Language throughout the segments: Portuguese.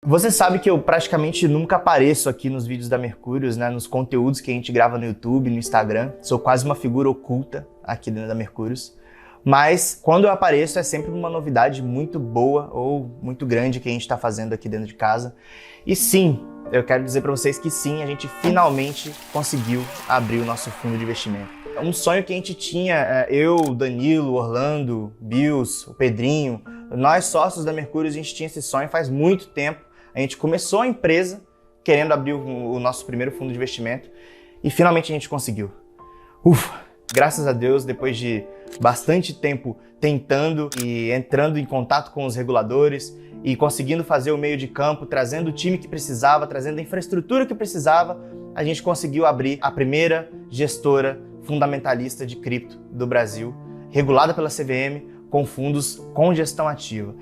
Você sabe que eu praticamente nunca apareço aqui nos vídeos da Mercúrios, né, nos conteúdos que a gente grava no YouTube, no Instagram. Sou quase uma figura oculta aqui dentro da Mercúrios. Mas quando eu apareço é sempre uma novidade muito boa ou muito grande que a gente está fazendo aqui dentro de casa. E sim, eu quero dizer para vocês que sim, a gente finalmente conseguiu abrir o nosso fundo de investimento. É um sonho que a gente tinha, eu, Danilo, Orlando, Bills, o Pedrinho, nós sócios da Mercúrios, a gente tinha esse sonho faz muito tempo. A gente começou a empresa querendo abrir o nosso primeiro fundo de investimento e finalmente a gente conseguiu. Ufa! Graças a Deus, depois de bastante tempo tentando e entrando em contato com os reguladores e conseguindo fazer o meio de campo, trazendo o time que precisava, trazendo a infraestrutura que precisava, a gente conseguiu abrir a primeira gestora fundamentalista de cripto do Brasil, regulada pela CVM, com fundos com gestão ativa.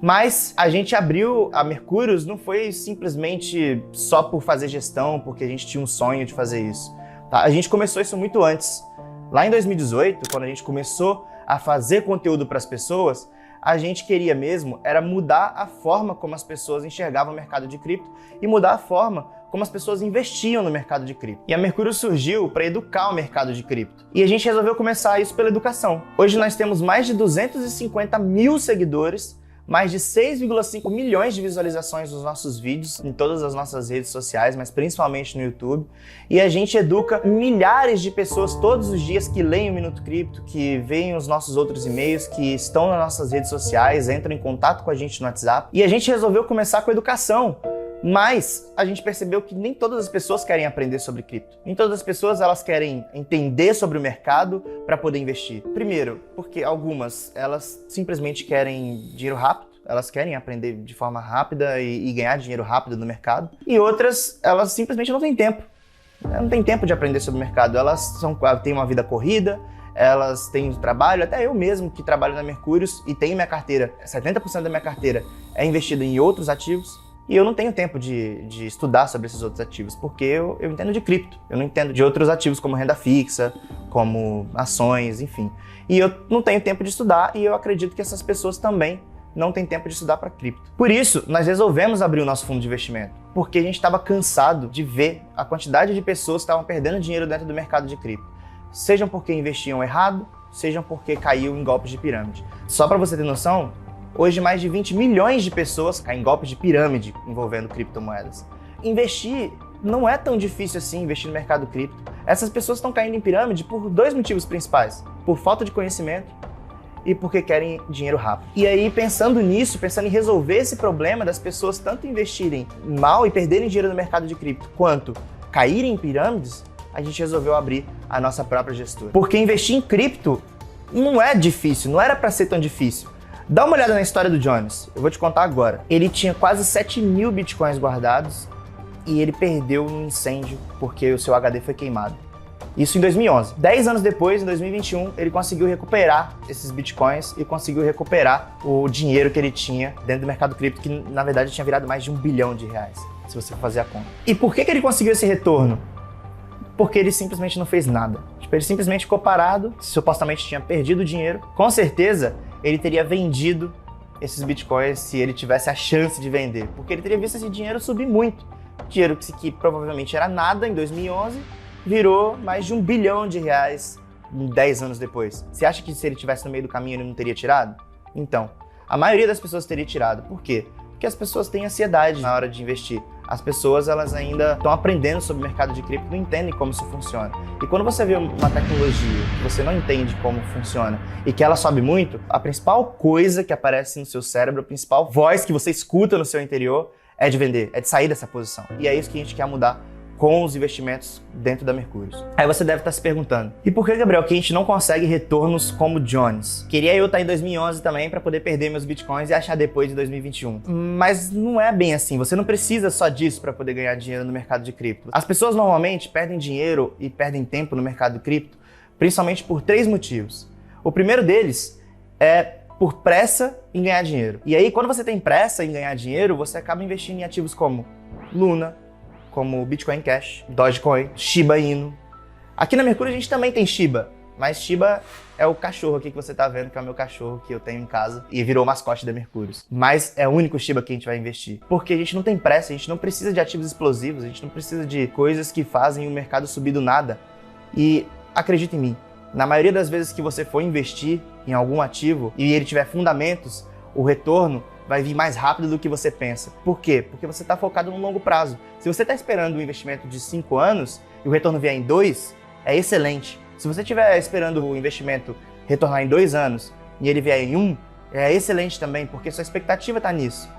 Mas a gente abriu a Mercúrios não foi simplesmente só por fazer gestão, porque a gente tinha um sonho de fazer isso. Tá? A gente começou isso muito antes. Lá em 2018, quando a gente começou a fazer conteúdo para as pessoas, a gente queria mesmo era mudar a forma como as pessoas enxergavam o mercado de cripto e mudar a forma como as pessoas investiam no mercado de cripto. E a Mercúrios surgiu para educar o mercado de cripto. E a gente resolveu começar isso pela educação. Hoje nós temos mais de 250 mil seguidores, mais de 6,5 milhões de visualizações nos nossos vídeos, em todas as nossas redes sociais, mas principalmente no YouTube. E a gente educa milhares de pessoas todos os dias que leem o Minuto Cripto, que veem os nossos outros e-mails, que estão nas nossas redes sociais, entram em contato com a gente no WhatsApp. E a gente resolveu começar com educação. Mas a gente percebeu que nem todas as pessoas querem aprender sobre cripto. Nem todas as pessoas elas querem entender sobre o mercado para poder investir. Primeiro, porque algumas elas simplesmente querem dinheiro rápido, elas querem aprender de forma rápida e ganhar dinheiro rápido no mercado. E outras, elas simplesmente não têm tempo. Não tem tempo de aprender sobre o mercado. Elas têm uma vida corrida, elas têm trabalho, até eu mesmo que trabalho na Mercúrios e tenho minha carteira, 70% da minha carteira é investido em outros ativos. E eu não tenho tempo de estudar sobre esses outros ativos, porque eu entendo de cripto. Eu não entendo de outros ativos como renda fixa, como ações, enfim. E eu não tenho tempo de estudar e eu acredito que essas pessoas também não têm tempo de estudar para cripto. Por isso, nós resolvemos abrir o nosso fundo de investimento, porque a gente estava cansado de ver a quantidade de pessoas que estavam perdendo dinheiro dentro do mercado de cripto. Sejam porque investiam errado, sejam porque caiu em golpes de pirâmide. Só para você ter noção, hoje, mais de 20 milhões de pessoas caem em golpes de pirâmide envolvendo criptomoedas. Investir não é tão difícil assim, investir no mercado cripto. Essas pessoas estão caindo em pirâmide por dois motivos principais. Por falta de conhecimento e porque querem dinheiro rápido. E aí, pensando nisso, pensando em resolver esse problema das pessoas tanto investirem mal e perderem dinheiro no mercado de cripto, quanto caírem em pirâmides, a gente resolveu abrir a nossa própria gestora. Porque investir em cripto não é difícil, não era para ser tão difícil. Dá uma olhada na história do Jones, eu vou te contar agora. Ele tinha quase 7 mil bitcoins guardados e ele perdeu num incêndio porque o seu HD foi queimado. Isso em 2011. 10 anos depois, em 2021, ele conseguiu recuperar esses bitcoins e conseguiu recuperar o dinheiro que ele tinha dentro do mercado cripto, que na verdade tinha virado mais de R$1 bilhão, se você for fazer a conta. E por que ele conseguiu esse retorno? Porque ele simplesmente não fez nada. Ele simplesmente ficou parado, supostamente tinha perdido o dinheiro. Com certeza, ele teria vendido esses bitcoins se ele tivesse a chance de vender, porque ele teria visto esse dinheiro subir muito. Dinheiro que provavelmente era nada em 2011, virou mais de R$1 bilhão 10 anos depois. Você acha que se ele tivesse no meio do caminho ele não teria tirado? Então, a maioria das pessoas teria tirado. Por quê? Porque as pessoas têm ansiedade na hora de investir. As pessoas elas ainda estão aprendendo sobre o mercado de cripto, não entendem como isso funciona. E quando você vê uma tecnologia que você não entende como funciona e que ela sobe muito, a principal coisa que aparece no seu cérebro, a principal voz que você escuta no seu interior é de vender, é de sair dessa posição. E é isso que a gente quer mudar com os investimentos dentro da Mercúrios. Aí você deve estar se perguntando, e por que, Gabriel, que a gente não consegue retornos como Jones? Queria eu estar em 2011 também para poder perder meus bitcoins e achar depois de 2021. Mas não é bem assim, você não precisa só disso para poder ganhar dinheiro no mercado de cripto. As pessoas normalmente perdem dinheiro e perdem tempo no mercado de cripto, principalmente por 3 motivos. O primeiro deles é por pressa em ganhar dinheiro. E aí, quando você tem pressa em ganhar dinheiro, você acaba investindo em ativos como Luna, como Bitcoin Cash, Dogecoin, Shiba Inu. Aqui na Mercúrio a gente também tem Shiba, Mas Shiba é o cachorro aqui que você tá vendo, que é o meu cachorro que eu tenho em casa e virou mascote da Mercúrios. Mas é o único Shiba que a gente vai investir. Porque a gente não tem pressa, a gente não precisa de ativos explosivos, a gente não precisa de coisas que fazem o mercado subir do nada. E acredita em mim, na maioria das vezes que você for investir em algum ativo e ele tiver fundamentos, o retorno vai vir mais rápido do que você pensa. Por quê? Porque você está focado no longo prazo. Se você está esperando um investimento de 5 anos e o retorno vier em 2, é excelente. Se você estiver esperando o investimento retornar em 2 anos e ele vier em 1, é excelente também, porque sua expectativa está nisso.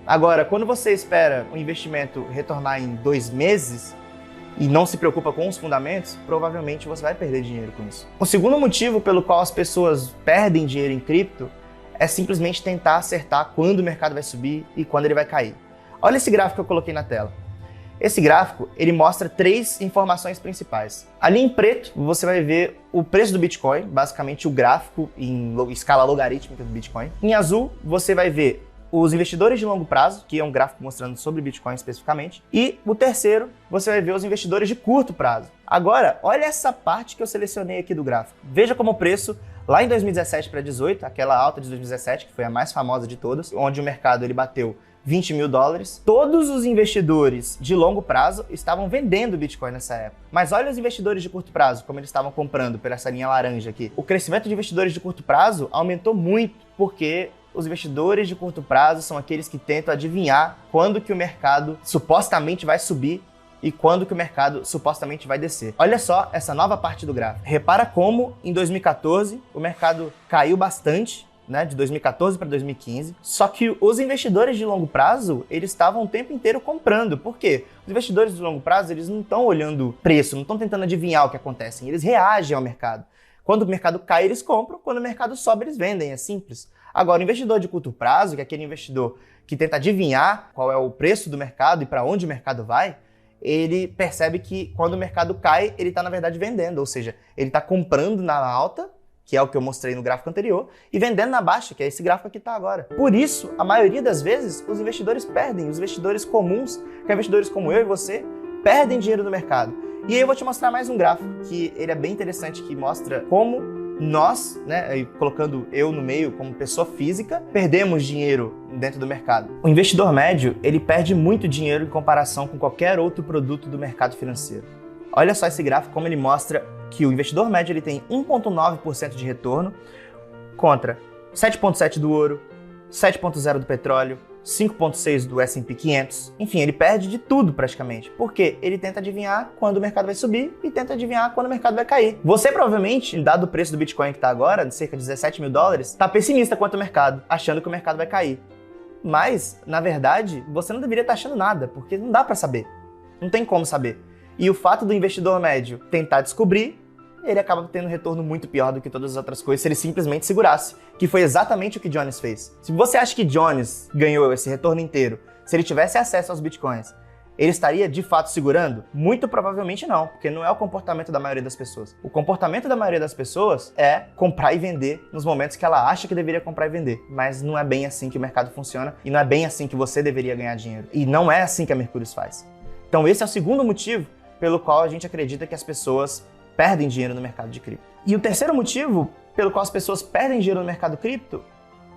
Agora, quando você espera o investimento retornar em 2 meses e não se preocupa com os fundamentos, provavelmente você vai perder dinheiro com isso. O segundo motivo pelo qual as pessoas perdem dinheiro em cripto é simplesmente tentar acertar quando o mercado vai subir e quando ele vai cair. Olha esse gráfico que eu coloquei na tela. Esse gráfico, ele mostra 3 informações principais. Ali em preto, você vai ver o preço do Bitcoin, basicamente o gráfico em escala logarítmica do Bitcoin. Em azul, você vai ver os investidores de longo prazo, que é um gráfico mostrando sobre Bitcoin especificamente. E o terceiro, você vai ver os investidores de curto prazo. Agora, olha essa parte que eu selecionei aqui do gráfico. Veja como o preço, lá em 2017 para 2018, aquela alta de 2017, que foi a mais famosa de todas, onde o mercado ele bateu $20 mil, todos os investidores de longo prazo estavam vendendo Bitcoin nessa época. Mas olha os investidores de curto prazo, como eles estavam comprando por essa linha laranja aqui. O crescimento de investidores de curto prazo aumentou muito, porque os investidores de curto prazo são aqueles que tentam adivinhar quando que o mercado supostamente vai subir e quando que o mercado supostamente vai descer. Olha só essa nova parte do gráfico. Repara como em 2014 o mercado caiu bastante, né, de 2014 para 2015, só que os investidores de longo prazo, eles estavam o tempo inteiro comprando. Por quê? Os investidores de longo prazo, eles não estão olhando preço, não estão tentando adivinhar o que acontece, eles reagem ao mercado. Quando o mercado cai, eles compram, quando o mercado sobe, eles vendem, é simples. Agora, o investidor de curto prazo, que é aquele investidor que tenta adivinhar qual é o preço do mercado e para onde o mercado vai, ele percebe que quando o mercado cai, ele está, na verdade, vendendo, ou seja, ele está comprando na alta, que é o que eu mostrei no gráfico anterior, e vendendo na baixa, que é esse gráfico que está agora. Por isso, a maioria das vezes, os investidores perdem. Os investidores comuns, que é investidores como eu e você, perdem dinheiro no mercado. E aí eu vou te mostrar mais um gráfico, que ele é bem interessante, que mostra como nós, né, colocando eu no meio como pessoa física, perdemos dinheiro dentro do mercado. O investidor médio, ele perde muito dinheiro em comparação com qualquer outro produto do mercado financeiro. Olha só esse gráfico, como ele mostra que o investidor médio ele tem 1,9% de retorno contra 7,7% do ouro, 7,0% do petróleo, 5,6% do S&P 500. Enfim, ele perde de tudo praticamente, porque ele tenta adivinhar quando o mercado vai subir e tenta adivinhar quando o mercado vai cair. Você provavelmente, dado o preço do Bitcoin que está agora, de cerca de $17 mil, está pessimista quanto ao mercado, achando que o mercado vai cair. Mas, na verdade, você não deveria estar achando nada, porque não dá para saber. Não tem como saber. E o fato do investidor médio tentar descobrir, ele acaba tendo um retorno muito pior do que todas as outras coisas se ele simplesmente segurasse, que foi exatamente o que Jones fez. Se você acha que Jones ganhou esse retorno inteiro, se ele tivesse acesso aos bitcoins, ele estaria de fato segurando? Muito provavelmente não, porque não é o comportamento da maioria das pessoas. O comportamento da maioria das pessoas é comprar e vender nos momentos que ela acha que deveria comprar e vender. Mas não é bem assim que o mercado funciona e não é bem assim que você deveria ganhar dinheiro. E não é assim que a Mercúrios faz. Então esse é o segundo motivo pelo qual a gente acredita que as pessoas perdem dinheiro no mercado de cripto. E o terceiro motivo pelo qual as pessoas perdem dinheiro no mercado cripto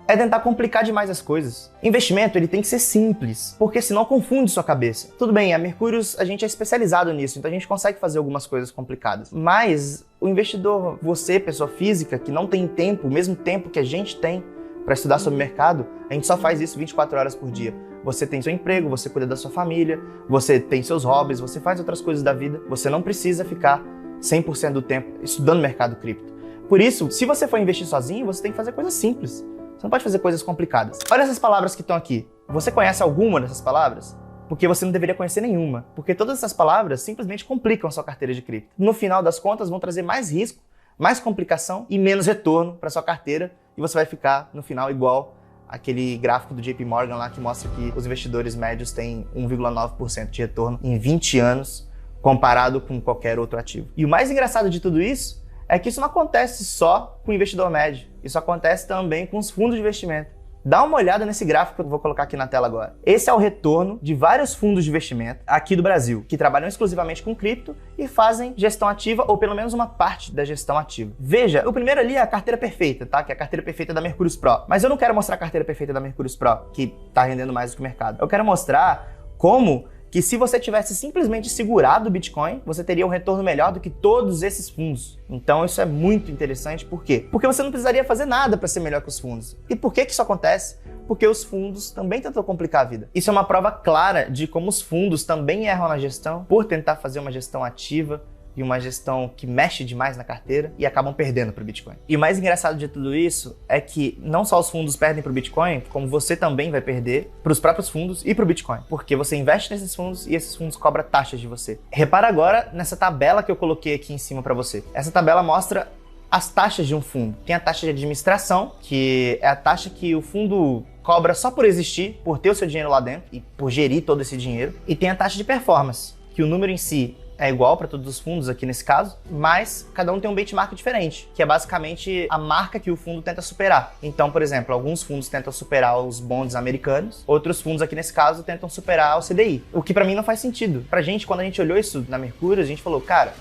é tentar complicar demais as coisas. Investimento, ele tem que ser simples, porque senão confunde sua cabeça. Tudo bem, a Mercúrios, a gente é especializado nisso, então a gente consegue fazer algumas coisas complicadas. Mas o investidor, você, pessoa física, que não tem tempo, o mesmo tempo que a gente tem para estudar sobre o mercado, a gente só faz isso 24 horas por dia. Você tem seu emprego, você cuida da sua família, você tem seus hobbies, você faz outras coisas da vida. Você não precisa ficar 100% do tempo estudando mercado cripto. Por isso, se você for investir sozinho, você tem que fazer coisas simples. Você não pode fazer coisas complicadas. Olha essas palavras que estão aqui. Você conhece alguma dessas palavras? Porque você não deveria conhecer nenhuma. Porque todas essas palavras simplesmente complicam a sua carteira de cripto. No final das contas, vão trazer mais risco, mais complicação e menos retorno para sua carteira. E você vai ficar, no final, igual aquele gráfico do JP Morgan lá que mostra que os investidores médios têm 1,9% de retorno em 20 anos, comparado com qualquer outro ativo. E o mais engraçado de tudo isso é que isso não acontece só com o investidor médio, isso acontece também com os fundos de investimento. Dá uma olhada nesse gráfico que eu vou colocar aqui na tela agora. Esse é o retorno de vários fundos de investimento aqui do Brasil, que trabalham exclusivamente com cripto e fazem gestão ativa, ou pelo menos uma parte da gestão ativa. Veja, o primeiro ali é a carteira perfeita, tá? Que é a carteira perfeita da Mercúrios Pro. Mas eu não quero mostrar a carteira perfeita da Mercúrios Pro, que tá rendendo mais do que o mercado. Eu quero mostrar como que se você tivesse simplesmente segurado o Bitcoin, você teria um retorno melhor do que todos esses fundos. Então isso é muito interessante, por quê? Porque você não precisaria fazer nada para ser melhor que os fundos. E por que isso acontece? Porque os fundos também tentam complicar a vida. Isso é uma prova clara de como os fundos também erram na gestão por tentar fazer uma gestão ativa e uma gestão que mexe demais na carteira e acabam perdendo para o Bitcoin. E o mais engraçado de tudo isso é que não só os fundos perdem para o Bitcoin, como você também vai perder para os próprios fundos e para o Bitcoin, porque você investe nesses fundos e esses fundos cobram taxas de você. Repara agora nessa tabela que eu coloquei aqui em cima para você. Essa tabela mostra as taxas de um fundo. Tem a taxa de administração, que é a taxa que o fundo cobra só por existir, por ter o seu dinheiro lá dentro e por gerir todo esse dinheiro. E tem a taxa de performance, que o número em si é igual para todos os fundos aqui nesse caso, mas cada um tem um benchmark diferente, que é basicamente a marca que o fundo tenta superar. Então, por exemplo, alguns fundos tentam superar os bonds americanos, outros fundos aqui nesse caso tentam superar o CDI, o que para mim não faz sentido. Pra gente, quando a gente olhou isso na Mercúrio, a gente falou, cara,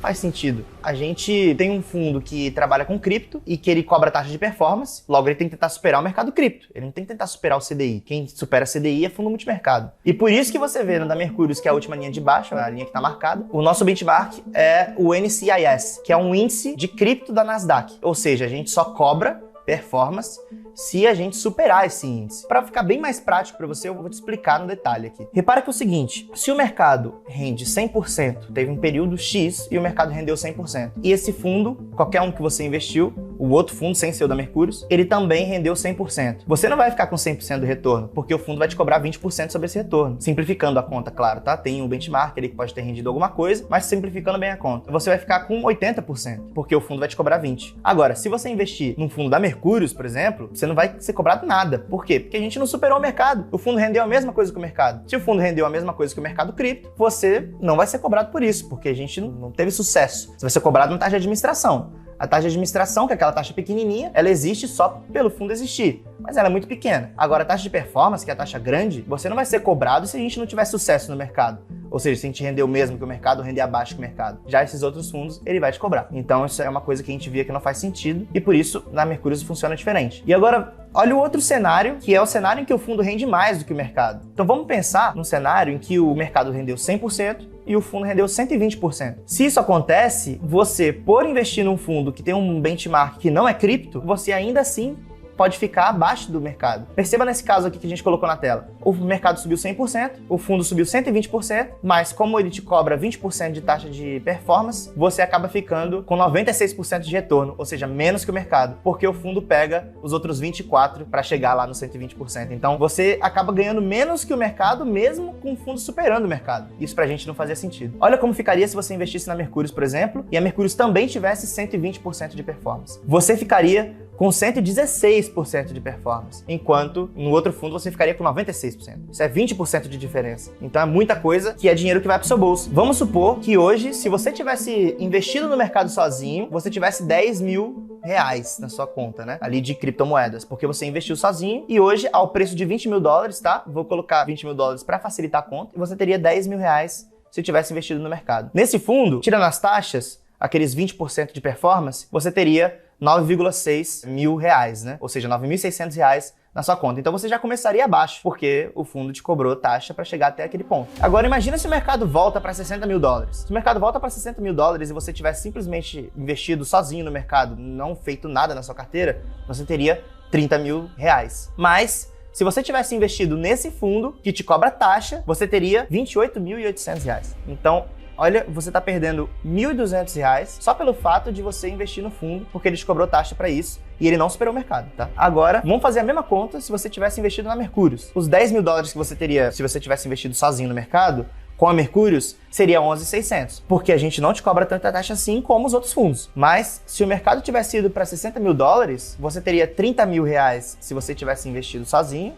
faz sentido. A gente tem um fundo que trabalha com cripto e que ele cobra taxa de performance, logo ele tem que tentar superar o mercado cripto. Ele não tem que tentar superar o CDI. Quem supera CDI é fundo multimercado. E por isso que você vê no da Mercúrio, que é a última linha de baixo, a linha que está marcada, o nosso benchmark é o NCIS, que é um índice de cripto da Nasdaq. Ou seja, a gente só cobra performance se a gente superar esse índice. Para ficar bem mais prático para você, eu vou te explicar no detalhe aqui. Repara que é o seguinte, se o mercado rende 100%, teve um período X e o mercado rendeu 100%, e esse fundo, qualquer um que você investiu, o outro fundo sem ser o da Mercúrios, ele também rendeu 100%. Você não vai ficar com 100% do retorno, porque o fundo vai te cobrar 20% sobre esse retorno. Simplificando a conta, claro, tá? Tem um benchmark ali que pode ter rendido alguma coisa, mas simplificando bem a conta, você vai ficar com 80%, porque o fundo vai te cobrar 20%. Agora, se você investir num fundo da Mercúrios, por exemplo, você não vai ser cobrado nada. Por quê? Porque a gente não superou o mercado. O fundo rendeu a mesma coisa que o mercado. Se o fundo rendeu a mesma coisa que o mercado cripto, você não vai ser cobrado por isso, porque a gente não teve sucesso. Você vai ser cobrado na taxa de administração. A taxa de administração, que é aquela taxa pequenininha, ela existe só pelo fundo existir, mas ela é muito pequena. Agora, a taxa de performance, que é a taxa grande, você não vai ser cobrado se a gente não tiver sucesso no mercado. Ou seja, se a gente render o mesmo que o mercado, render abaixo que o mercado. Já esses outros fundos, ele vai te cobrar. Então, isso é uma coisa que a gente via que não faz sentido e por isso, na Mercúrio, isso funciona diferente. E agora, olha o outro cenário, que é o cenário em que o fundo rende mais do que o mercado. Então, vamos pensar num cenário em que o mercado rendeu 100%, e o fundo rendeu 120%. Se isso acontece, você, por investir num fundo que tem um benchmark que não é cripto, você ainda assim pode ficar abaixo do mercado. Perceba nesse caso aqui que a gente colocou na tela. O mercado subiu 100%, o fundo subiu 120%, mas como ele te cobra 20% de taxa de performance, você acaba ficando com 96% de retorno, ou seja, menos que o mercado, porque o fundo pega os outros 24% para chegar lá no 120%. Então, você acaba ganhando menos que o mercado, mesmo com o fundo superando o mercado. Isso pra gente não fazia sentido. Olha como ficaria se você investisse na Mercúrios, por exemplo, e a Mercúrios também tivesse 120% de performance. Você ficaria com 116% de performance, enquanto no outro fundo você ficaria com 96%. Isso é 20% de diferença. Então é muita coisa que é dinheiro que vai pro seu bolso. Vamos supor que hoje, se você tivesse investido no mercado sozinho, você tivesse 10 mil reais na sua conta, né? Ali de criptomoedas, porque você investiu sozinho e hoje, ao preço de 20 mil dólares, tá? Vou colocar 20 mil dólares para facilitar a conta e você teria 10 mil reais se tivesse investido no mercado. Nesse fundo, tirando as taxas, aqueles 20% de performance, você teria 9,6 mil reais, né? Ou seja, 9.600 reais na sua conta. Então você já começaria abaixo, porque o fundo te cobrou taxa para chegar até aquele ponto. Agora imagina se o mercado volta para 60 mil dólares. Se o mercado volta para 60 mil dólares e você tivesse simplesmente investido sozinho no mercado, não feito nada na sua carteira, você teria 30 mil reais. Mas se você tivesse investido nesse fundo que te cobra taxa, você teria 28.800 reais. Então, olha, você está perdendo R$1.200 só pelo fato de você investir no fundo, porque ele te cobrou taxa para isso e ele não superou o mercado, tá? Agora, vamos fazer a mesma conta se você tivesse investido na Mercúrios. Os 10 mil dólares que você teria se você tivesse investido sozinho no mercado, com a Mercúrios, seria 11.600, porque a gente não te cobra tanta taxa assim como os outros fundos. Mas, se o mercado tivesse ido para 60 mil dólares, você teria 30 mil reais se você tivesse investido sozinho,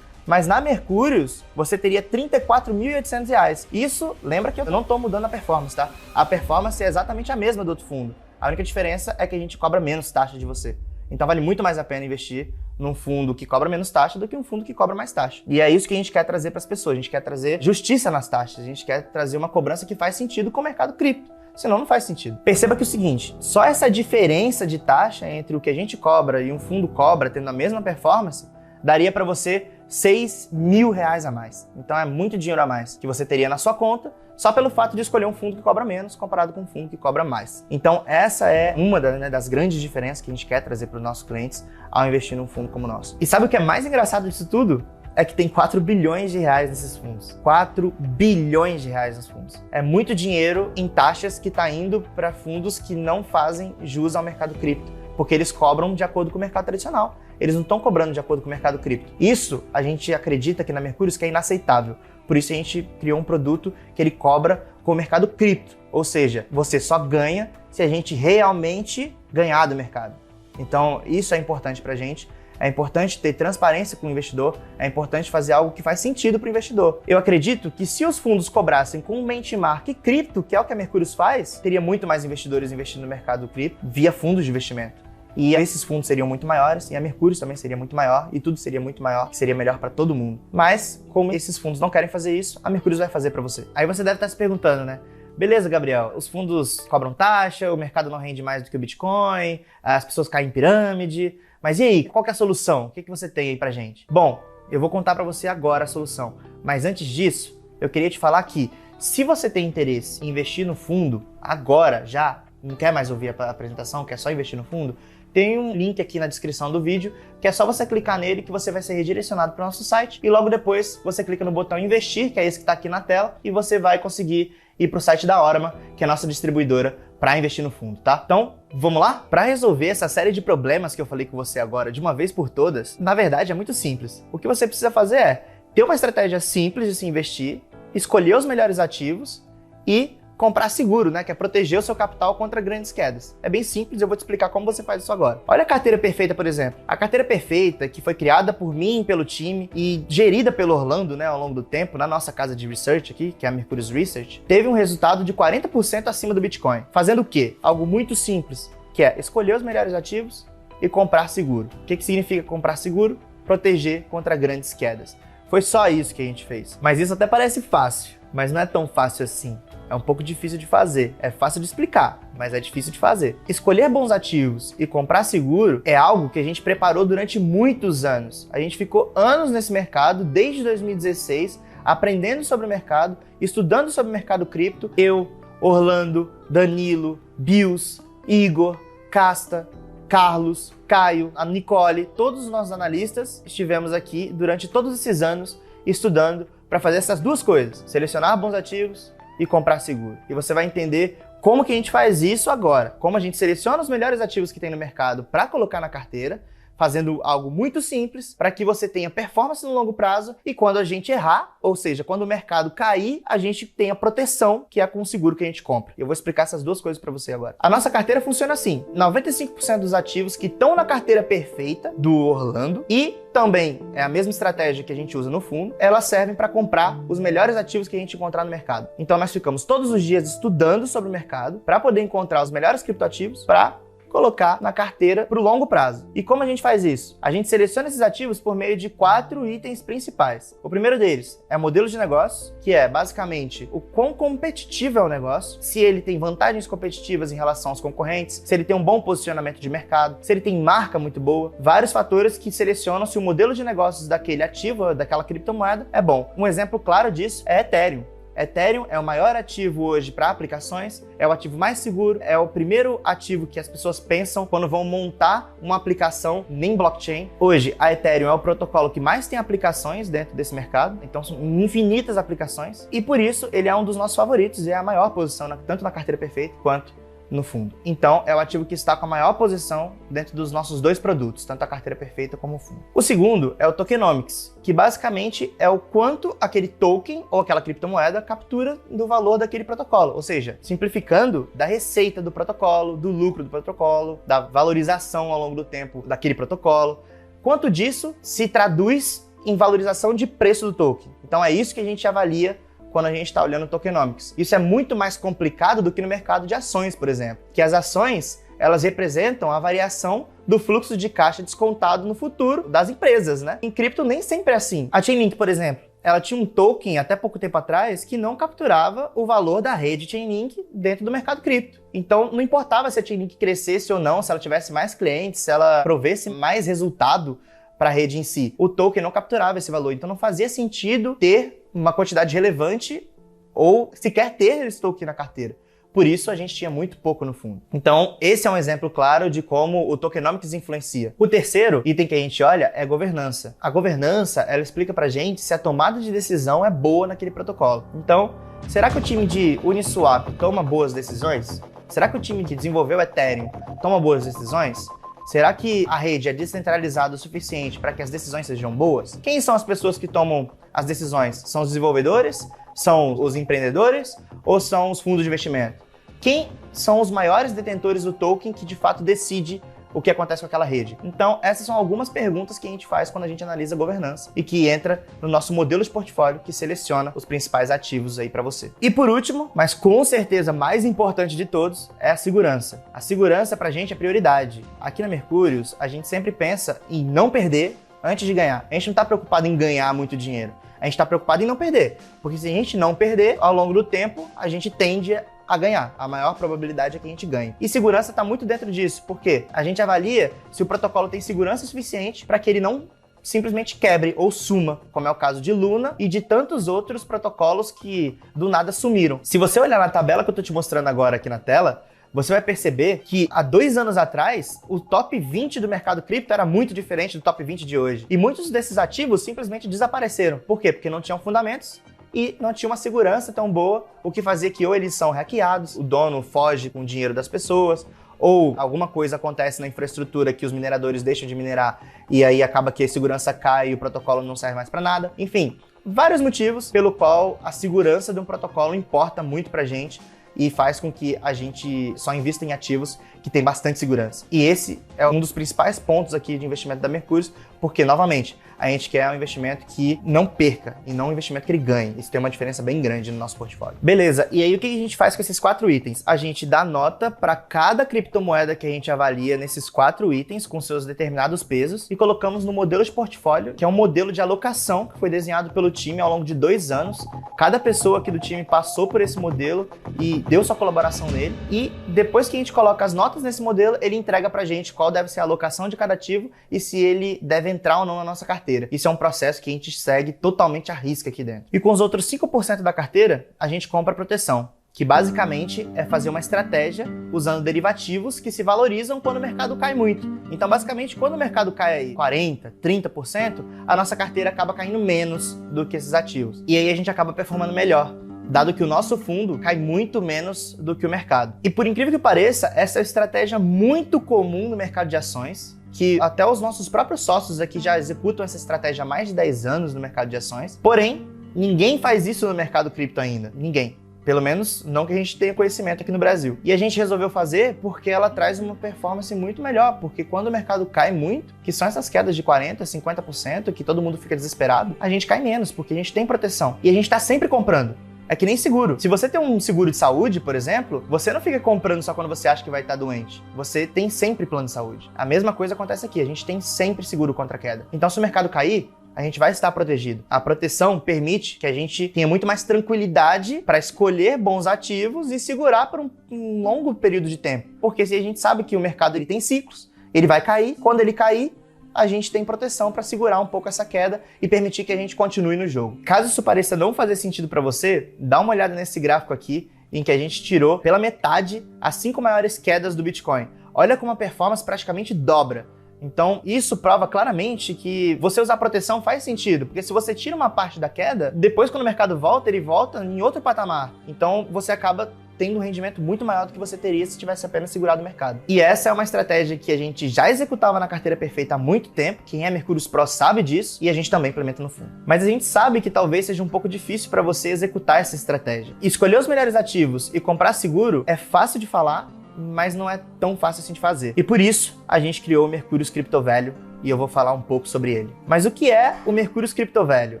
mas na Mercúrios, você teria 34.800 reais. Isso, lembra que eu não estou mudando a performance, tá? A performance é exatamente a mesma do outro fundo. A única diferença é que a gente cobra menos taxa de você. Então vale muito mais a pena investir num fundo que cobra menos taxa do que um fundo que cobra mais taxa. E é isso que a gente quer trazer para as pessoas. A gente quer trazer justiça nas taxas. A gente quer trazer uma cobrança que faz sentido com o mercado cripto. Senão não faz sentido. Perceba que é o seguinte, só essa diferença de taxa entre o que a gente cobra e um fundo cobra, tendo a mesma performance, daria para você R$6.000 a mais. Então é muito dinheiro a mais que você teria na sua conta, só pelo fato de escolher um fundo que cobra menos comparado com um fundo que cobra mais. Então essa é uma das grandes diferenças que a gente quer trazer para os nossos clientes ao investir num fundo como o nosso. E sabe o que é mais engraçado disso tudo? É que tem R$4 bilhões nesses fundos. R$4 bilhões nos fundos. É muito dinheiro em taxas que está indo para fundos que não fazem jus ao mercado cripto, porque eles cobram de acordo com o mercado tradicional. Eles não estão cobrando de acordo com o mercado cripto. Isso a gente acredita aqui na Mercúrios que é inaceitável. Por isso a gente criou um produto que ele cobra com o mercado cripto. Ou seja, você só ganha se a gente realmente ganhar do mercado. Então isso é importante para a gente. É importante ter transparência com o investidor, é importante fazer algo que faz sentido para o investidor. Eu acredito que se os fundos cobrassem com um benchmark cripto, que é o que a Mercúrios faz, teria muito mais investidores investindo no mercado cripto via fundos de investimento. E esses fundos seriam muito maiores, e a Mercúrios também seria muito maior, e tudo seria muito maior, que seria melhor para todo mundo. Mas, como esses fundos não querem fazer isso, a Mercúrios vai fazer para você. Aí você deve estar se perguntando, né? Beleza, Gabriel, os fundos cobram taxa, o mercado não rende mais do que o Bitcoin, as pessoas caem em pirâmide, mas e aí, qual que é a solução? O que você tem aí pra gente? Bom, eu vou contar pra você agora a solução, mas antes disso, eu queria te falar que se você tem interesse em investir no fundo, agora, já, não quer mais ouvir a apresentação, quer só investir no fundo, tem um link aqui na descrição do vídeo, que é só você clicar nele que você vai ser redirecionado para o nosso site e logo depois você clica no botão investir, que é esse que está aqui na tela, e você vai conseguir ir para o site da Orama, que é a nossa distribuidora, para investir no fundo, tá? Então, vamos lá? Para resolver essa série de problemas que eu falei com você agora de uma vez por todas, na verdade é muito simples. O que você precisa fazer é ter uma estratégia simples de se investir, escolher os melhores ativos e comprar seguro, né? Que é proteger o seu capital contra grandes quedas. É bem simples, eu vou te explicar como você faz isso agora. Olha a carteira perfeita, por exemplo. A carteira perfeita, que foi criada por mim, pelo time e gerida pelo Orlando, né, ao longo do tempo, na nossa casa de research aqui, que é a Mercúrios Research, teve um resultado de 40% acima do Bitcoin. Fazendo o quê? Algo muito simples, que é escolher os melhores ativos e comprar seguro. O que significa comprar seguro? Proteger contra grandes quedas. Foi só isso que a gente fez. Mas isso até parece fácil, mas não é tão fácil assim. É um pouco difícil de fazer. É fácil de explicar, mas é difícil de fazer. Escolher bons ativos e comprar seguro é algo que a gente preparou durante muitos anos. A gente ficou anos nesse mercado, desde 2016, aprendendo sobre o mercado, estudando sobre o mercado cripto. Eu, Orlando, Danilo, Bills, Igor, Casta, Carlos, Caio, a Nicole, todos os nossos analistas estivemos aqui durante todos esses anos estudando para fazer essas duas coisas, selecionar bons ativos e comprar seguro. E você vai entender como que a gente faz isso agora, como a gente seleciona os melhores ativos que tem no mercado para colocar na carteira, fazendo algo muito simples para que você tenha performance no longo prazo e quando a gente errar, ou seja, quando o mercado cair, a gente tenha proteção, que é com o seguro que a gente compra. Eu vou explicar essas duas coisas para você agora. A nossa carteira funciona assim, 95% dos ativos que estão na carteira perfeita do Orlando e também é a mesma estratégia que a gente usa no fundo, elas servem para comprar os melhores ativos que a gente encontrar no mercado. Então nós ficamos todos os dias estudando sobre o mercado para poder encontrar os melhores criptoativos para colocar na carteira para o longo prazo. E como a gente faz isso? A gente seleciona esses ativos por meio de 4 itens principais. O primeiro deles é modelo de negócio, que é basicamente o quão competitivo é o negócio, se ele tem vantagens competitivas em relação aos concorrentes, se ele tem um bom posicionamento de mercado, se ele tem marca muito boa, vários fatores que selecionam se o modelo de negócios daquele ativo, daquela criptomoeda, é bom. Um exemplo claro disso é Ethereum. Ethereum é o maior ativo hoje para aplicações, é o ativo mais seguro, é o primeiro ativo que as pessoas pensam quando vão montar uma aplicação em blockchain. Hoje, a Ethereum é o protocolo que mais tem aplicações dentro desse mercado, então são infinitas aplicações, e por isso ele é um dos nossos favoritos e é a maior posição, tanto na carteira perfeita quanto no fundo. Então, é o ativo que está com a maior posição dentro dos nossos dois produtos, tanto a carteira perfeita como o fundo. O segundo é o tokenomics, que basicamente é o quanto aquele token ou aquela criptomoeda captura do valor daquele protocolo, ou seja, simplificando, da receita do protocolo, do lucro do protocolo, da valorização ao longo do tempo daquele protocolo. Quanto disso se traduz em valorização de preço do token. Então é isso que a gente avalia quando a gente está olhando tokenomics. Isso é muito mais complicado do que no mercado de ações, por exemplo, que as ações, elas representam a variação do fluxo de caixa descontado no futuro das empresas, né? Em cripto nem sempre é assim. A Chainlink, por exemplo, ela tinha um token até pouco tempo atrás que não capturava o valor da rede Chainlink dentro do mercado cripto. Então não importava se a Chainlink crescesse ou não, se ela tivesse mais clientes, se ela provesse mais resultado para a rede em si. O token não capturava esse valor, então não fazia sentido ter uma quantidade relevante ou sequer ter esse token na carteira. Por isso, a gente tinha muito pouco no fundo. Então, esse é um exemplo claro de como o tokenomics influencia. O terceiro item que a gente olha é governança. A governança, ela explica pra gente se a tomada de decisão é boa naquele protocolo. Então, será que o time de Uniswap toma boas decisões? Será que o time que desenvolveu Ethereum toma boas decisões? Será que a rede é descentralizada o suficiente para que as decisões sejam boas? Quem são as pessoas que tomam as decisões? São os desenvolvedores? São os empreendedores? Ou são os fundos de investimento? Quem são os maiores detentores do token que de fato decide o que acontece com aquela rede? Então, essas são algumas perguntas que a gente faz quando a gente analisa a governança e que entra no nosso modelo de portfólio que seleciona os principais ativos aí para você. E por último, mas com certeza mais importante de todos, é a segurança. A segurança pra gente é prioridade. Aqui na Mercúrios, a gente sempre pensa em não perder antes de ganhar. A gente não está preocupado em ganhar muito dinheiro. A gente está preocupado em não perder. Porque se a gente não perder, ao longo do tempo, a gente tende a ganhar. A maior probabilidade é que a gente ganhe. E segurança está muito dentro disso, porque a gente avalia se o protocolo tem segurança suficiente para que ele não simplesmente quebre ou suma, como é o caso de Luna e de tantos outros protocolos que do nada sumiram. Se você olhar na tabela que eu estou te mostrando agora aqui na tela, você vai perceber que há 2 anos atrás, o top 20 do mercado cripto era muito diferente do top 20 de hoje. E muitos desses ativos simplesmente desapareceram. Por quê? Porque não tinham fundamentos e não tinha uma segurança tão boa, o que fazia que ou eles são hackeados, o dono foge com o dinheiro das pessoas, ou alguma coisa acontece na infraestrutura que os mineradores deixam de minerar e aí acaba que a segurança cai e o protocolo não serve mais para nada. Enfim, vários motivos pelo qual a segurança de um protocolo importa muito pra gente e faz com que a gente só invista em ativos que tem bastante segurança. E esse é um dos principais pontos aqui de investimento da Mercúrios, porque, novamente, a gente quer um investimento que não perca e não um investimento que ele ganhe. Isso tem uma diferença bem grande no nosso portfólio. Beleza, e aí o que a gente faz com esses 4 itens? A gente dá nota para cada criptomoeda que a gente avalia nesses 4 itens com seus determinados pesos e colocamos no modelo de portfólio, que é um modelo de alocação que foi desenhado pelo time ao longo de 2 anos. Cada pessoa aqui do time passou por esse modelo e deu sua colaboração nele. E depois que a gente coloca as notas nesse modelo, ele entrega pra gente qual deve ser a alocação de cada ativo e se ele deve entrar ou não na nossa carteira. Isso é um processo que a gente segue totalmente à risca aqui dentro. E com os outros 5% da carteira, a gente compra proteção, que basicamente é fazer uma estratégia usando derivativos que se valorizam quando o mercado cai muito. Então, basicamente, quando o mercado cai 40%, 30%, a nossa carteira acaba caindo menos do que esses ativos. E aí a gente acaba performando melhor, dado que o nosso fundo cai muito menos do que o mercado. E por incrível que pareça, essa é uma estratégia muito comum no mercado de ações, que até os nossos próprios sócios aqui já executam essa estratégia há mais de 10 anos no mercado de ações. Porém, ninguém faz isso no mercado cripto ainda. Ninguém. Pelo menos não que a gente tenha conhecimento aqui no Brasil. E a gente resolveu fazer porque ela traz uma performance muito melhor, porque quando o mercado cai muito, que são essas quedas de 40%, 50%, que todo mundo fica desesperado, a gente cai menos, porque a gente tem proteção. E a gente tá sempre comprando. É que nem seguro. Se você tem um seguro de saúde, por exemplo, você não fica comprando só quando você acha que vai estar doente. Você tem sempre plano de saúde. A mesma coisa acontece aqui. A gente tem sempre seguro contra a queda. Então, se o mercado cair, a gente vai estar protegido. A proteção permite que a gente tenha muito mais tranquilidade para escolher bons ativos e segurar por um longo período de tempo. Porque se a gente sabe que o mercado ele tem ciclos, ele vai cair. Quando ele cair, a gente tem proteção para segurar um pouco essa queda e permitir que a gente continue no jogo. Caso isso pareça não fazer sentido para você, dá uma olhada nesse gráfico aqui, em que a gente tirou pela metade as 5 maiores quedas do Bitcoin. Olha como a performance praticamente dobra. Então, isso prova claramente que você usar proteção faz sentido, porque se você tira uma parte da queda, depois quando o mercado volta, ele volta em outro patamar. Então, você acaba tendo um rendimento muito maior do que você teria se tivesse apenas segurado o mercado. E essa é uma estratégia que a gente já executava na carteira perfeita há muito tempo, quem é Mercúrios Pro sabe disso, e a gente também implementa no fundo. Mas a gente sabe que talvez seja um pouco difícil para você executar essa estratégia. Escolher os melhores ativos e comprar seguro é fácil de falar, mas não é tão fácil assim de fazer. E por isso, a gente criou o Mercúrios Crypto Value, e eu vou falar um pouco sobre ele. Mas o que é o Mercúrios Crypto Value?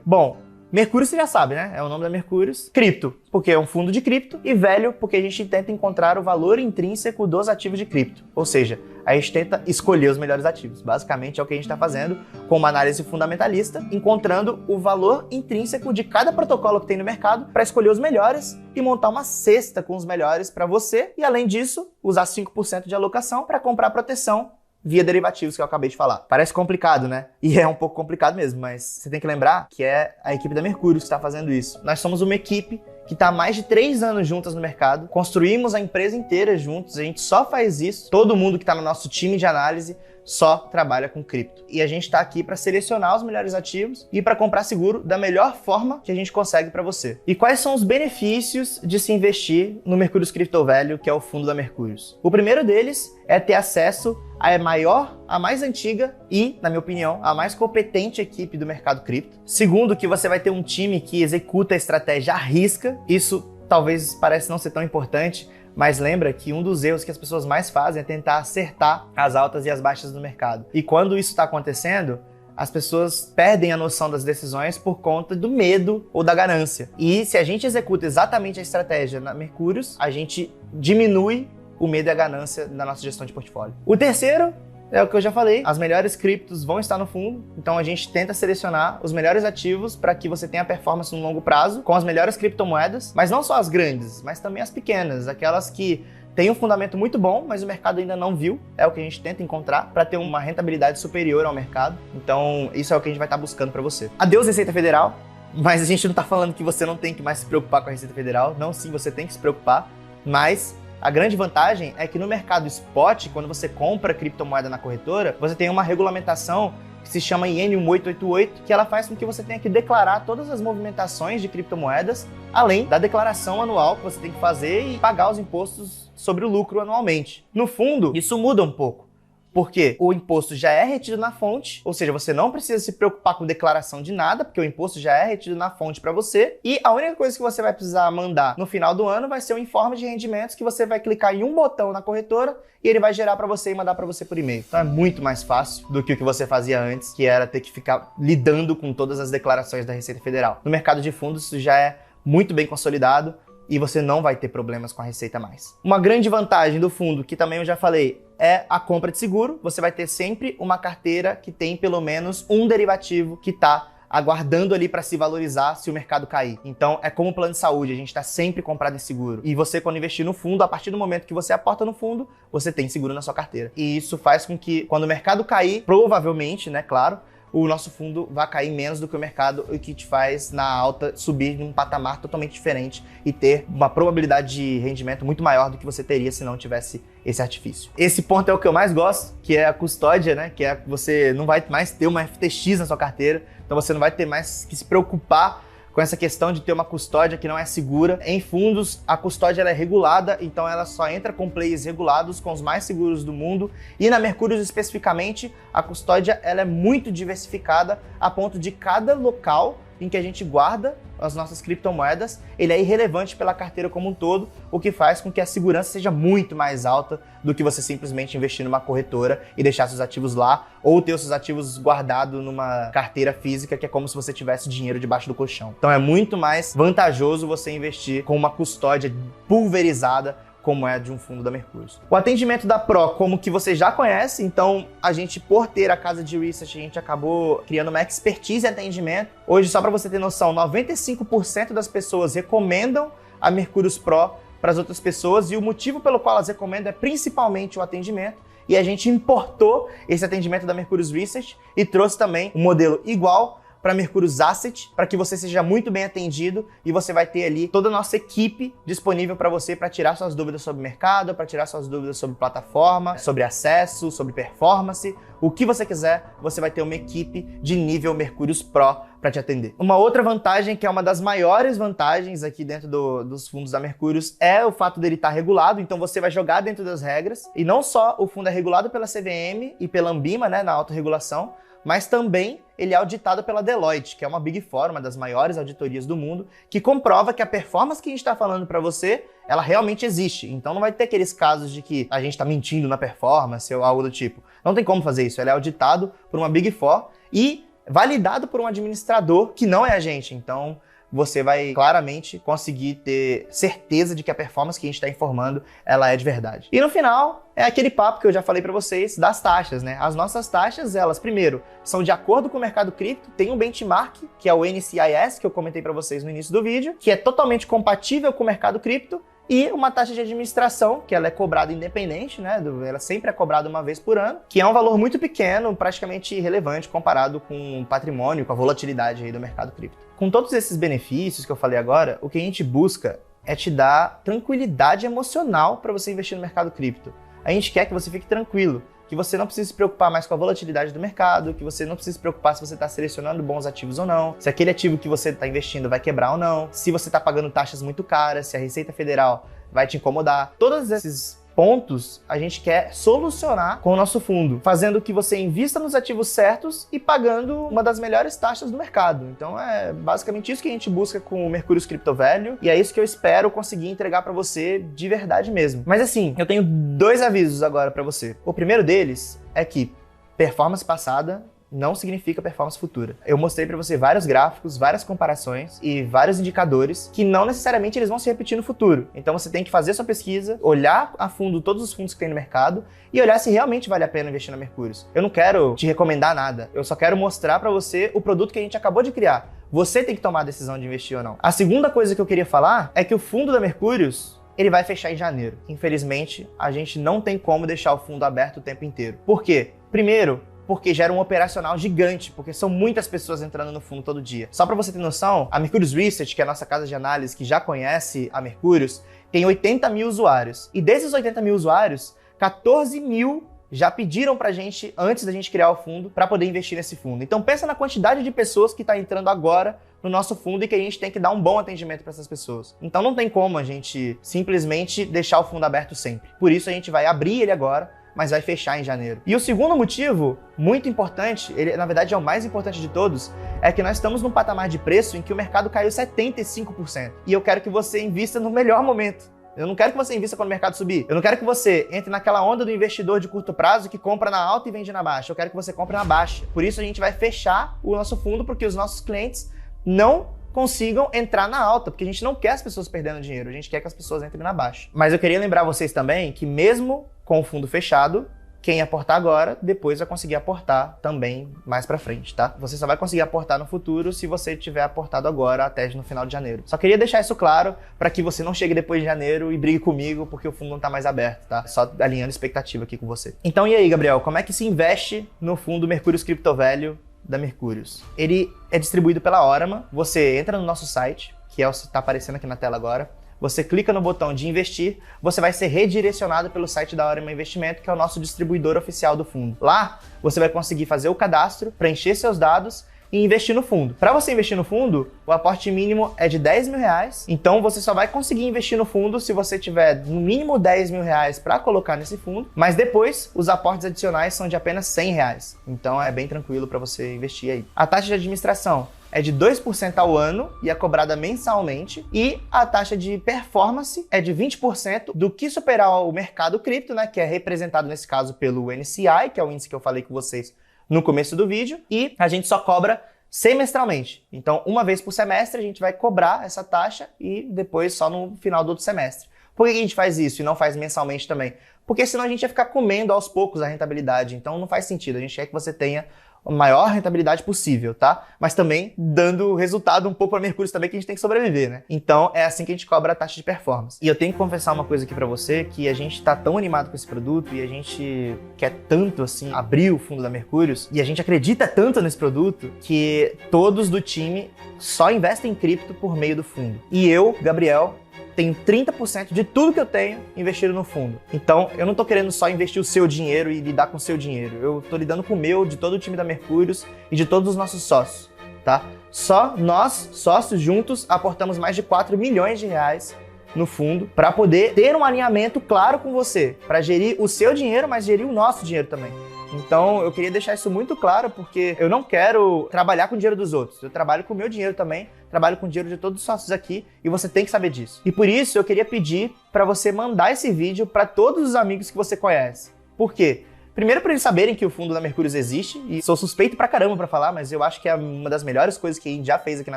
Bom, Mercúrio você já sabe, né? É o nome da Mercúrios. Cripto, porque é um fundo de cripto. E velho, porque a gente tenta encontrar o valor intrínseco dos ativos de cripto. Ou seja, a gente tenta escolher os melhores ativos. Basicamente é o que a gente está fazendo com uma análise fundamentalista, encontrando o valor intrínseco de cada protocolo que tem no mercado para escolher os melhores e montar uma cesta com os melhores para você. E além disso, usar 5% de alocação para comprar proteção via derivativos que eu acabei de falar. Parece complicado, né? E é um pouco complicado mesmo, mas você tem que lembrar que é a equipe da Mercúrio que está fazendo isso. Nós somos uma equipe que está há mais de 3 anos juntas no mercado, construímos a empresa inteira juntos, a gente só faz isso, todo mundo que está no nosso time de análise só trabalha com cripto. E a gente está aqui para selecionar os melhores ativos e para comprar seguro da melhor forma que a gente consegue para você. E quais são os benefícios de se investir no Mercúrios Crypto Value, que é o fundo da Mercúrios? O primeiro deles é ter acesso à maior, a mais antiga e, na minha opinião, a mais competente equipe do mercado cripto. Segundo, que você vai ter um time que executa a estratégia à risca. Isso talvez pareça não ser tão importante, mas lembra que um dos erros que as pessoas mais fazem é tentar acertar as altas e as baixas do mercado. E quando isso está acontecendo, as pessoas perdem a noção das decisões por conta do medo ou da ganância. E se a gente executa exatamente a estratégia na Mercúrios, a gente diminui o medo e a ganância da nossa gestão de portfólio. O terceiro é o que eu já falei, as melhores criptos vão estar no fundo, então a gente tenta selecionar os melhores ativos para que você tenha performance no longo prazo, com as melhores criptomoedas, mas não só as grandes, mas também as pequenas, aquelas que têm um fundamento muito bom, mas o mercado ainda não viu, é o que a gente tenta encontrar para ter uma rentabilidade superior ao mercado, então isso é o que a gente vai estar buscando para você. Adeus Receita Federal, mas a gente não está falando que você não tem que mais se preocupar com a Receita Federal, não, sim, você tem que se preocupar, mas a grande vantagem é que no mercado spot, quando você compra criptomoeda na corretora, você tem uma regulamentação que se chama IN 1888, que ela faz com que você tenha que declarar todas as movimentações de criptomoedas, além da declaração anual que você tem que fazer e pagar os impostos sobre o lucro anualmente. No fundo, isso muda um pouco, porque o imposto já é retido na fonte, ou seja, você não precisa se preocupar com declaração de nada, porque o imposto já é retido na fonte para você, e a única coisa que você vai precisar mandar no final do ano vai ser um informe de rendimentos que você vai clicar em um botão na corretora e ele vai gerar para você e mandar para você por e-mail. Então é muito mais fácil do que o que você fazia antes, que era ter que ficar lidando com todas as declarações da Receita Federal. No mercado de fundos isso já é muito bem consolidado e você não vai ter problemas com a Receita mais. Uma grande vantagem do fundo, que também eu já falei, é a compra de seguro. Você vai ter sempre uma carteira que tem pelo menos um derivativo que está aguardando ali para se valorizar se o mercado cair. Então é como plano de saúde, a gente está sempre comprado em seguro. E você, quando investir no fundo, a partir do momento que você aporta no fundo, você tem seguro na sua carteira. E isso faz com que, quando o mercado cair, provavelmente, né, claro, o nosso fundo vai cair menos do que o mercado, o que te faz, na alta, subir num patamar totalmente diferente e ter uma probabilidade de rendimento muito maior do que você teria se não tivesse esse artifício. Esse ponto é o que eu mais gosto, que é a custódia, né? Que é que você não vai mais ter uma FTX na sua carteira, então você não vai ter mais que se preocupar com essa questão de ter uma custódia que não é segura. Em fundos, a custódia ela é regulada, então ela só entra com players regulados, com os mais seguros do mundo. E na Mercúrios especificamente, a custódia ela é muito diversificada a ponto de cada local em que a gente guarda as nossas criptomoedas, ele é irrelevante pela carteira como um todo, o que faz com que a segurança seja muito mais alta do que você simplesmente investir numa corretora e deixar seus ativos lá, ou ter os seus ativos guardados numa carteira física, que é como se você tivesse dinheiro debaixo do colchão. Então é muito mais vantajoso você investir com uma custódia pulverizada, como é de um fundo da Mercúrios. O atendimento da Pro, como que você já conhece, então a gente, por ter a casa de research, a gente acabou criando uma expertise em atendimento. Hoje, só para você ter noção, 95% das pessoas recomendam a Mercúrios Pro para as outras pessoas, e o motivo pelo qual elas recomendam é principalmente o atendimento. E a gente importou esse atendimento da Mercúrios Research e trouxe também um modelo igual para Mercúrios Asset, para que você seja muito bem atendido e você vai ter ali toda a nossa equipe disponível para você, para tirar suas dúvidas sobre mercado, para tirar suas dúvidas sobre plataforma, sobre acesso, sobre performance, o que você quiser, você vai ter uma equipe de nível Mercúrios Pro para te atender. Uma outra vantagem, que é uma das maiores vantagens aqui dentro dos fundos da Mercúrios, é o fato dele estar regulado, então você vai jogar dentro das regras, e não só o fundo é regulado pela CVM e pela Anbima, né, na autorregulação, mas também ele é auditado pela Deloitte, que é uma Big Four, uma das maiores auditorias do mundo, que comprova que a performance que a gente está falando para você, ela realmente existe. Então não vai ter aqueles casos de que a gente está mentindo na performance ou algo do tipo. Não tem como fazer isso, ele é auditado por uma Big Four e validado por um administrador que não é a gente. Então, você vai claramente conseguir ter certeza de que a performance que a gente está informando, ela é de verdade. E no final, é aquele papo que eu já falei para vocês das taxas, né? As nossas taxas, elas, primeiro, são de acordo com o mercado cripto, tem um benchmark, que é o NCIS, que eu comentei para vocês no início do vídeo, que é totalmente compatível com o mercado cripto, e uma taxa de administração, que ela é cobrada independente, né? Ela sempre é cobrada uma vez por ano, que é um valor muito pequeno, praticamente irrelevante comparado com o patrimônio, com a volatilidade aí do mercado cripto. Com todos esses benefícios que eu falei agora, o que a gente busca é te dar tranquilidade emocional para você investir no mercado cripto. A gente quer que você fique tranquilo, que você não precisa se preocupar mais com a volatilidade do mercado, que você não precisa se preocupar se você está selecionando bons ativos ou não, se aquele ativo que você está investindo vai quebrar ou não, se você está pagando taxas muito caras, se a Receita Federal vai te incomodar. Todos esses pontos a gente quer solucionar com o nosso fundo, fazendo que você invista nos ativos certos e pagando uma das melhores taxas do mercado. Então é basicamente isso que a gente busca com o Mercúrios Crypto Value e é isso que eu espero conseguir entregar para você de verdade mesmo. Mas assim, eu tenho 2 avisos agora para você. O primeiro deles é que performance passada não significa performance futura. Eu mostrei para você vários gráficos, várias comparações e vários indicadores que não necessariamente eles vão se repetir no futuro. Então você tem que fazer sua pesquisa, olhar a fundo todos os fundos que tem no mercado e olhar se realmente vale a pena investir na Mercúrios. Eu não quero te recomendar nada, eu só quero mostrar para você o produto que a gente acabou de criar. Você tem que tomar a decisão de investir ou não. A segunda coisa que eu queria falar é que o fundo da Mercúrios ele vai fechar em janeiro. Infelizmente, a gente não tem como deixar o fundo aberto o tempo inteiro. Por quê? Primeiro, porque gera um operacional gigante, porque são muitas pessoas entrando no fundo todo dia. Só para você ter noção, a Mercúrios Research, que é a nossa casa de análise que já conhece a Mercúrios, tem 80 mil usuários. E desses 80 mil usuários, 14 mil já pediram pra gente, antes da gente criar o fundo, para poder investir nesse fundo. Então pensa na quantidade de pessoas que está entrando agora no nosso fundo e que a gente tem que dar um bom atendimento para essas pessoas. Então não tem como a gente simplesmente deixar o fundo aberto sempre. Por isso a gente vai abrir ele agora, mas vai fechar em janeiro. E o segundo motivo, muito importante, ele na verdade é o mais importante de todos, é que nós estamos num patamar de preço em que o mercado caiu 75%. E eu quero que você invista no melhor momento. Eu não quero que você invista quando o mercado subir. Eu não quero que você entre naquela onda do investidor de curto prazo que compra na alta e vende na baixa. Eu quero que você compre na baixa. Por isso a gente vai fechar o nosso fundo, porque os nossos clientes não consigam entrar na alta, porque a gente não quer as pessoas perdendo dinheiro, a gente quer que as pessoas entrem na baixa. Mas eu queria lembrar vocês também que mesmo com o fundo fechado, quem aportar agora, depois vai conseguir aportar também mais pra frente, tá? Você só vai conseguir aportar no futuro se você tiver aportado agora até no final de janeiro. Só queria deixar isso claro para que você não chegue depois de janeiro e brigue comigo porque o fundo não tá mais aberto, tá? Só alinhando expectativa aqui com você. Então e aí, Gabriel, como é que se investe no fundo Mercúrios Crypto Value da Mercúrios? Ele é distribuído pela Orama. Você entra no nosso site, que é o que está aparecendo aqui na tela agora. Você clica no botão de investir, você vai ser redirecionado pelo site da Orama Investimento, que é o nosso distribuidor oficial do fundo. Lá, você vai conseguir fazer o cadastro, preencher seus dados e investir no fundo. Para você investir no fundo, o aporte mínimo é de 10 mil reais, então você só vai conseguir investir no fundo se você tiver no mínimo 10 mil reais para colocar nesse fundo, mas depois os aportes adicionais são de apenas 100 reais, então é bem tranquilo para você investir aí. A taxa de administração é de 2% ao ano e é cobrada mensalmente, e a taxa de performance é de 20% do que superar o mercado cripto, né, que é representado nesse caso pelo NCI, que é o índice que eu falei com vocês no começo do vídeo, e a gente só cobra semestralmente. Então, uma vez por semestre a gente vai cobrar essa taxa e depois só no final do outro semestre. Por que a gente faz isso e não faz mensalmente também? Porque senão a gente ia ficar comendo aos poucos a rentabilidade, então não faz sentido. A gente quer que você tenha a maior rentabilidade possível, tá? Mas também dando resultado um pouco para Mercúrios também, que a gente tem que sobreviver, né? Então é assim que a gente cobra a taxa de performance. E eu tenho que confessar uma coisa aqui para você, que a gente tá tão animado com esse produto e a gente quer tanto, assim, abrir o fundo da Mercúrios e a gente acredita tanto nesse produto que todos do time só investem em cripto por meio do fundo. E eu, Gabriel, tenho 30% de tudo que eu tenho investido no fundo. Então, eu não tô querendo só investir o seu dinheiro e lidar com o seu dinheiro. Eu tô lidando com o meu, de todo o time da Mercúrios e de todos os nossos sócios, tá? Só nós, sócios juntos, aportamos mais de 4 milhões de reais no fundo para poder ter um alinhamento claro com você, para gerir o seu dinheiro, mas gerir o nosso dinheiro também. Então, eu queria deixar isso muito claro, porque eu não quero trabalhar com o dinheiro dos outros. Eu trabalho com o meu dinheiro também, trabalho com o dinheiro de todos os sócios aqui, e você tem que saber disso. E por isso, eu queria pedir para você mandar esse vídeo para todos os amigos que você conhece. Por quê? Primeiro, para eles saberem que o fundo da Mercúrios existe, e sou suspeito pra caramba pra falar, mas eu acho que é uma das melhores coisas que a gente já fez aqui na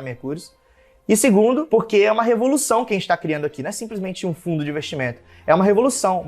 Mercúrios. E segundo, porque é uma revolução que a gente está criando aqui, não é simplesmente um fundo de investimento. É uma revolução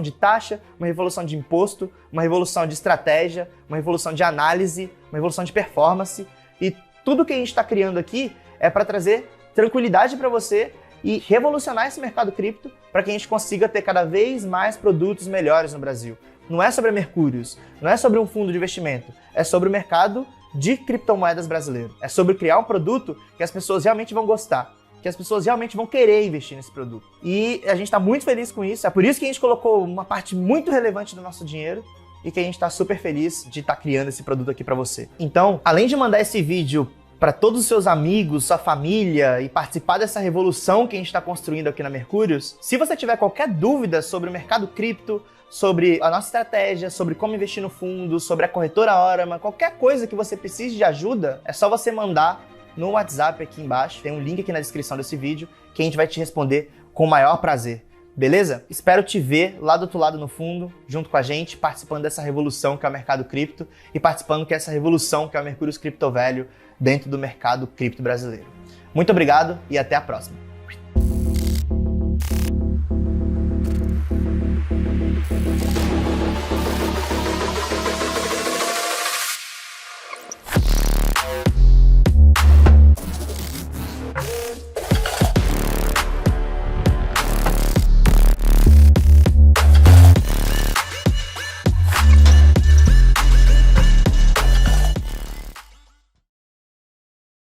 de taxa, uma revolução de imposto, uma revolução de estratégia, uma revolução de análise, uma revolução de performance. E tudo que a gente está criando aqui é para trazer tranquilidade para você e revolucionar esse mercado cripto para que a gente consiga ter cada vez mais produtos melhores no Brasil. Não é sobre a Mercúrios, não é sobre um fundo de investimento, é sobre o mercado de criptomoedas brasileiro. É sobre criar um produto que as pessoas realmente vão gostar, que as pessoas realmente vão querer investir nesse produto. E a gente está muito feliz com isso, é por isso que a gente colocou uma parte muito relevante do nosso dinheiro e que a gente está super feliz de estar criando esse produto aqui para você. Então, além de mandar esse vídeo para todos os seus amigos, sua família e participar dessa revolução que a gente está construindo aqui na Mercúrios, se você tiver qualquer dúvida sobre o mercado cripto, sobre a nossa estratégia, sobre como investir no fundo, sobre a corretora Orama, qualquer coisa que você precise de ajuda, é só você mandar no WhatsApp aqui embaixo, tem um link aqui na descrição desse vídeo, que a gente vai te responder com o maior prazer. Beleza? Espero te ver lá do outro lado no fundo, junto com a gente, participando dessa revolução que é o mercado cripto e participando que é essa revolução que é o Mercúrios Crypto Value dentro do mercado cripto brasileiro. Muito obrigado e até a próxima.